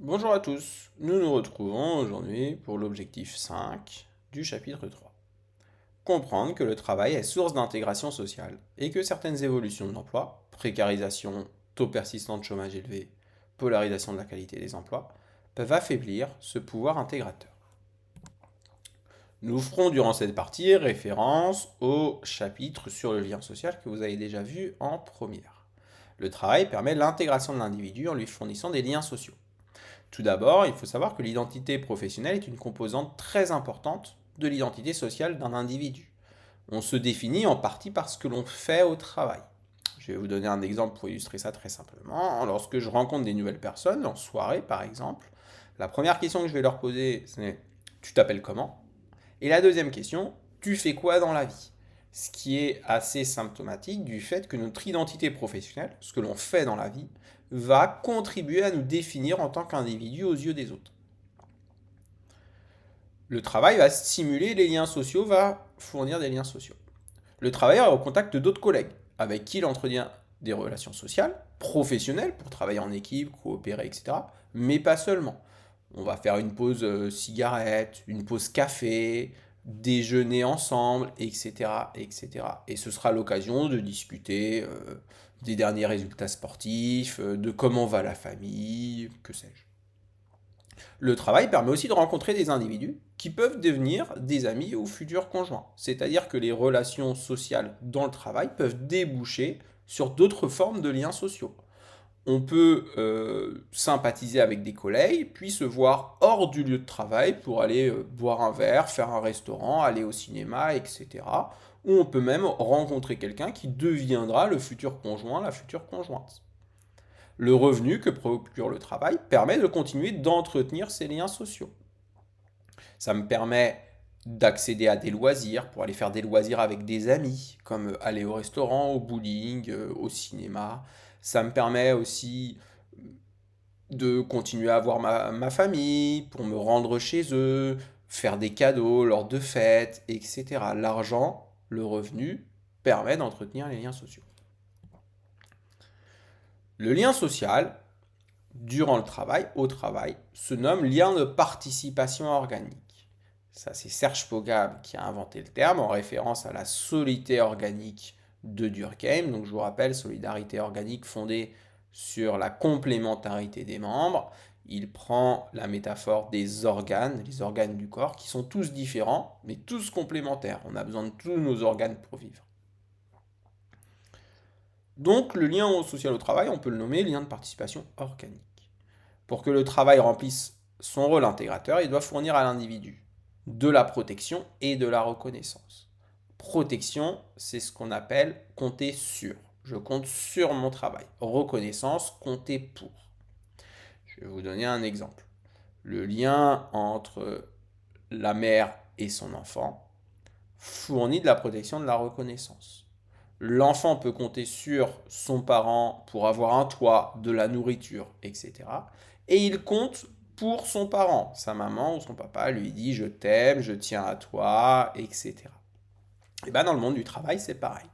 Bonjour à tous, nous nous retrouvons aujourd'hui pour l'objectif 5 du chapitre 3. Comprendre que le travail est source d'intégration sociale et que certaines évolutions de l'emploi, précarisation, taux persistant de chômage élevé, polarisation de la qualité des emplois, peuvent affaiblir ce pouvoir intégrateur. Nous ferons durant cette partie référence au chapitre sur le lien social que vous avez déjà vu en première. Le travail permet l'intégration de l'individu en lui fournissant des liens sociaux. Tout d'abord, il faut savoir que l'identité professionnelle est une composante très importante de l'identité sociale d'un individu. On se définit en partie par ce que l'on fait au travail. Je vais vous donner un exemple pour illustrer ça très simplement. Lorsque je rencontre des nouvelles personnes, en soirée par exemple, la première question que je vais leur poser, c'est: tu t'appelles comment? Et la deuxième question: tu fais quoi dans la vie? Ce qui est assez symptomatique du fait que notre identité professionnelle, ce que l'on fait dans la vie, va contribuer à nous définir en tant qu'individu aux yeux des autres. Le travail va stimuler les liens sociaux, va fournir des liens sociaux. Le travailleur est au contact d'autres collègues, avec qui il entretient des relations sociales, professionnelles, pour travailler en équipe, coopérer, etc. Mais pas seulement. On va faire une pause cigarette, une pause café, déjeuner ensemble, etc., etc. Et ce sera l'occasion de discuter des derniers résultats sportifs, de comment va la famille, que sais-je. Le travail permet aussi de rencontrer des individus qui peuvent devenir des amis ou futurs conjoints. C'est-à-dire que les relations sociales dans le travail peuvent déboucher sur d'autres formes de liens sociaux. On peut sympathiser avec des collègues, puis se voir hors du lieu de travail pour aller boire un verre, faire un restaurant, aller au cinéma, etc. Ou on peut même rencontrer quelqu'un qui deviendra le futur conjoint, la future conjointe. Le revenu que procure le travail permet de continuer d'entretenir ces liens sociaux. Ça me permet d'accéder à des loisirs, pour aller faire des loisirs avec des amis, comme aller au restaurant, au bowling, au cinéma. Ça me permet aussi de continuer à voir ma famille, pour me rendre chez eux, faire des cadeaux lors de fêtes, etc. L'argent, le revenu, permet d'entretenir les liens sociaux. Le lien social, durant le travail, au travail, se nomme lien de participation organique. Ça, c'est Serge Pogam qui a inventé le terme en référence à la solidité organique de Durkheim. Donc, je vous rappelle, solidarité organique fondée sur la complémentarité des membres. Il prend la métaphore des organes, les organes du corps, qui sont tous différents, mais tous complémentaires. On a besoin de tous nos organes pour vivre. Donc, le lien social au travail, on peut le nommer lien de participation organique. Pour que le travail remplisse son rôle intégrateur, il doit fournir à l'individu de la protection et de la reconnaissance. Protection, c'est ce qu'on appelle compter sur. Je compte sur mon travail. Reconnaissance, compter pour. Je vais vous donner un exemple. Le lien entre la mère et son enfant fournit de la protection, de la reconnaissance. L'enfant peut compter sur son parent pour avoir un toit, de la nourriture, etc. Et il compte pour son parent. Sa maman ou son papa lui dit: je t'aime, je tiens à toi, etc. Et bien dans le monde du travail, c'est pareil.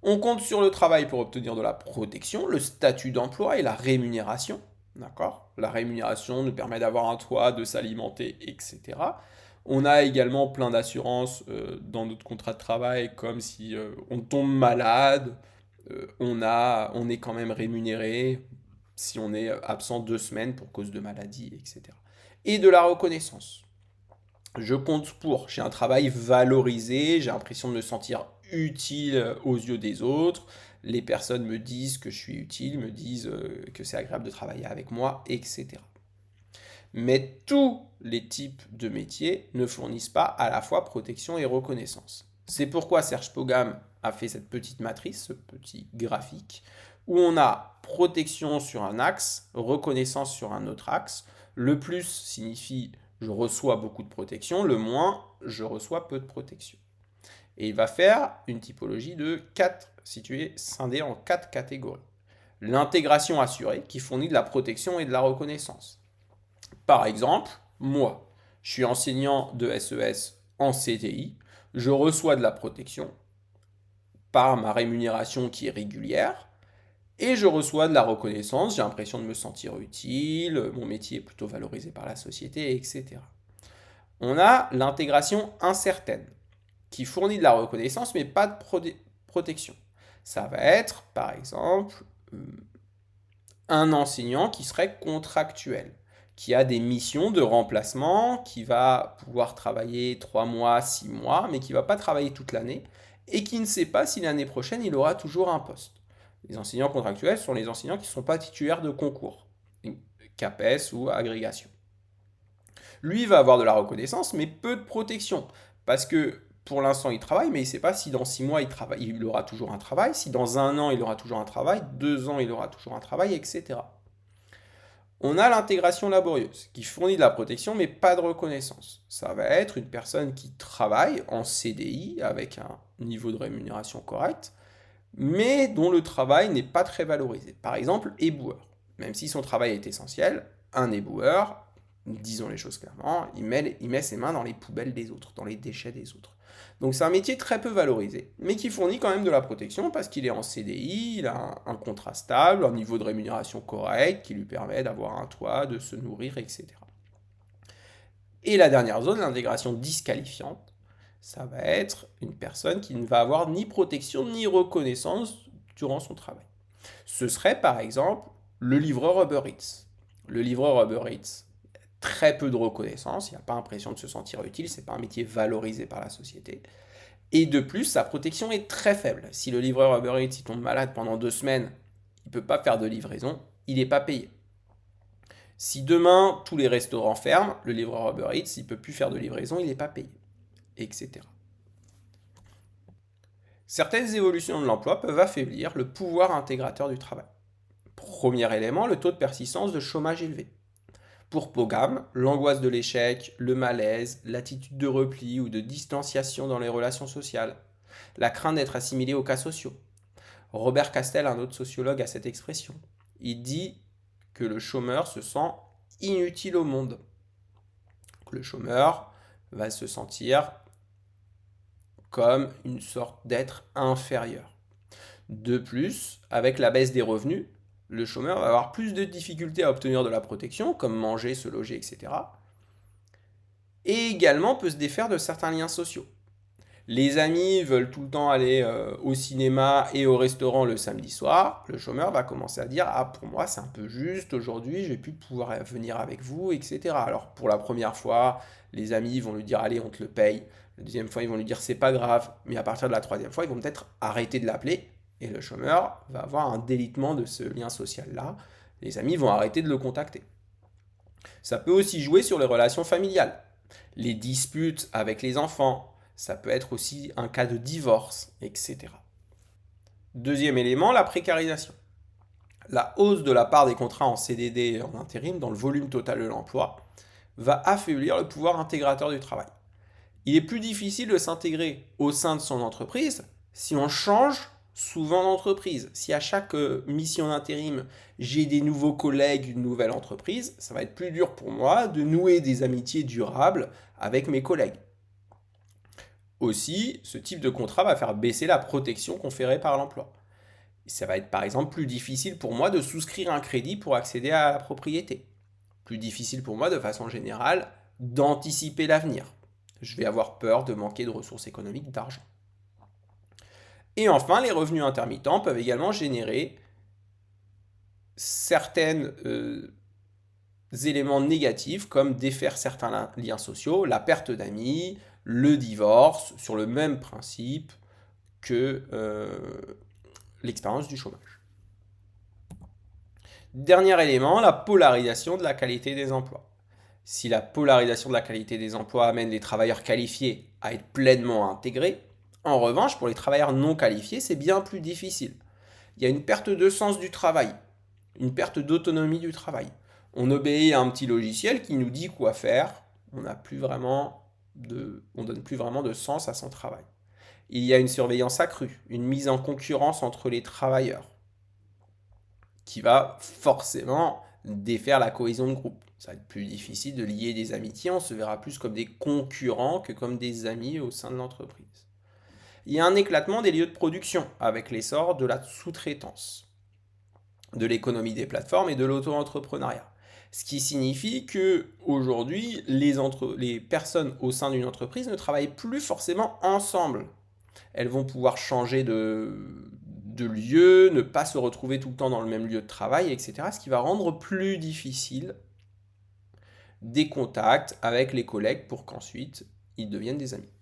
On compte sur le travail pour obtenir de la protection, le statut d'emploi et la rémunération. D'accord? La rémunération nous permet d'avoir un toit, de s'alimenter, etc. On a également plein d'assurances dans notre contrat de travail, comme si on tombe malade, on est quand même rémunéré si on est absent 2 semaines pour cause de maladie, etc. Et de la reconnaissance. Je compte pour, j'ai un travail valorisé, j'ai l'impression de me sentir utile aux yeux des autres, les personnes me disent que je suis utile, me disent que c'est agréable de travailler avec moi, etc. Mais tous les types de métiers ne fournissent pas à la fois protection et reconnaissance. C'est pourquoi Serge Pogam a fait cette petite matrice, ce petit graphique, où on a protection sur un axe, reconnaissance sur un autre axe. Le plus signifie je reçois beaucoup de protection, le moins je reçois peu de protection. Et il va faire une typologie de 4 située, scindée en 4 catégories. L'intégration assurée, qui fournit de la protection et de la reconnaissance. Par exemple, moi, je suis enseignant de SES en CDI, je reçois de la protection par ma rémunération qui est régulière, Et je reçois de la reconnaissance, j'ai l'impression de me sentir utile, mon métier est plutôt valorisé par la société, etc. On a l'intégration incertaine, qui fournit de la reconnaissance mais pas de protection. Ça va être, par exemple, un enseignant qui serait contractuel, qui a des missions de remplacement, qui va pouvoir travailler 3 mois, 6 mois, mais qui ne va pas travailler toute l'année, et qui ne sait pas si l'année prochaine il aura toujours un poste. Les enseignants contractuels sont les enseignants qui ne sont pas titulaires de concours, CAPES ou agrégation. Lui va avoir de la reconnaissance, mais peu de protection, parce que pour l'instant il travaille, mais il ne sait pas si dans 6 mois il aura toujours un travail, si dans 1 an il aura toujours un travail, 2 ans il aura toujours un travail, etc. On a l'intégration laborieuse, qui fournit de la protection, mais pas de reconnaissance. Ça va être une personne qui travaille en CDI, avec un niveau de rémunération correct, mais dont le travail n'est pas très valorisé. Par exemple, éboueur. Même si son travail est essentiel, un éboueur, disons les choses clairement, il met ses mains dans les poubelles des autres, dans les déchets des autres. Donc c'est un métier très peu valorisé, mais qui fournit quand même de la protection parce qu'il est en CDI, il a un contrat stable, un niveau de rémunération correct qui lui permet d'avoir un toit, de se nourrir, etc. Et la dernière zone, l'intégration disqualifiante, ça va être une personne qui ne va avoir ni protection ni reconnaissance durant son travail. Ce serait par exemple le livreur Uber Eats. Le livreur Uber Eats, très peu de reconnaissance, il n'a pas l'impression de se sentir utile, c'est pas un métier valorisé par la société. Et de plus, sa protection est très faible. Si le livreur Uber Eats il tombe malade pendant 2 semaines, il ne peut pas faire de livraison, il n'est pas payé. Si demain tous les restaurants ferment, le livreur Uber Eats il ne peut plus faire de livraison, il n'est pas payé, etc. Certaines évolutions de l'emploi peuvent affaiblir le pouvoir intégrateur du travail. Premier élément, le taux de persistance de chômage élevé. Pour Pogam, l'angoisse de l'échec, le malaise, l'attitude de repli ou de distanciation dans les relations sociales, la crainte d'être assimilé aux cas sociaux. Robert Castel, un autre sociologue, a cette expression. Il dit que le chômeur se sent inutile au monde. Le chômeur va se sentir comme une sorte d'être inférieur. De plus, avec la baisse des revenus, le chômeur va avoir plus de difficultés à obtenir de la protection, comme manger, se loger, etc. Et également peut se défaire de certains liens sociaux. Les amis veulent tout le temps aller au cinéma et au restaurant le samedi soir. Le chômeur va commencer à dire ah pour moi c'est un peu juste aujourd'hui, je vais plus pouvoir venir avec vous, etc. Alors pour la première fois, les amis vont lui dire allez on te le paye. La deuxième fois ils vont lui dire c'est pas grave. Mais à partir de la troisième fois ils vont peut-être arrêter de l'appeler et le chômeur va avoir un délitement de ce lien social là. Les amis vont arrêter de le contacter. Ça peut aussi jouer sur les relations familiales, les disputes avec les enfants. Ça peut être aussi un cas de divorce, etc. Deuxième élément, la précarisation. La hausse de la part des contrats en CDD et en intérim dans le volume total de l'emploi va affaiblir le pouvoir intégrateur du travail. Il est plus difficile de s'intégrer au sein de son entreprise si on change souvent d'entreprise. Si à chaque mission d'intérim, j'ai des nouveaux collègues, une nouvelle entreprise, ça va être plus dur pour moi de nouer des amitiés durables avec mes collègues. Aussi, ce type de contrat va faire baisser la protection conférée par l'emploi. Ça va être par exemple plus difficile pour moi de souscrire un crédit pour accéder à la propriété. Plus difficile pour moi de façon générale d'anticiper l'avenir. Je vais avoir peur de manquer de ressources économiques, d'argent. Et enfin, les revenus intermittents peuvent également générer certains éléments négatifs comme défaire certains liens sociaux, la perte d'amis, le divorce, sur le même principe que l'expérience du chômage. Dernier élément, la polarisation de la qualité des emplois. Si la polarisation de la qualité des emplois amène les travailleurs qualifiés à être pleinement intégrés, en revanche, pour les travailleurs non qualifiés, c'est bien plus difficile. Il y a une perte de sens du travail, une perte d'autonomie du travail. On obéit à un petit logiciel qui nous dit quoi faire, on donne plus vraiment de sens à son travail. Il y a une surveillance accrue, une mise en concurrence entre les travailleurs, qui va forcément défaire la cohésion de groupe. Ça va être plus difficile de lier des amitiés, on se verra plus comme des concurrents que comme des amis au sein de l'entreprise. Il y a un éclatement des lieux de production avec l'essor de la sous-traitance. de l'économie des plateformes et de l'auto-entrepreneuriat. Ce qui signifie que aujourd'hui, les personnes au sein d'une entreprise ne travaillent plus forcément ensemble. Elles vont pouvoir changer de lieu, ne pas se retrouver tout le temps dans le même lieu de travail, etc. Ce qui va rendre plus difficile des contacts avec les collègues pour qu'ensuite ils deviennent des amis.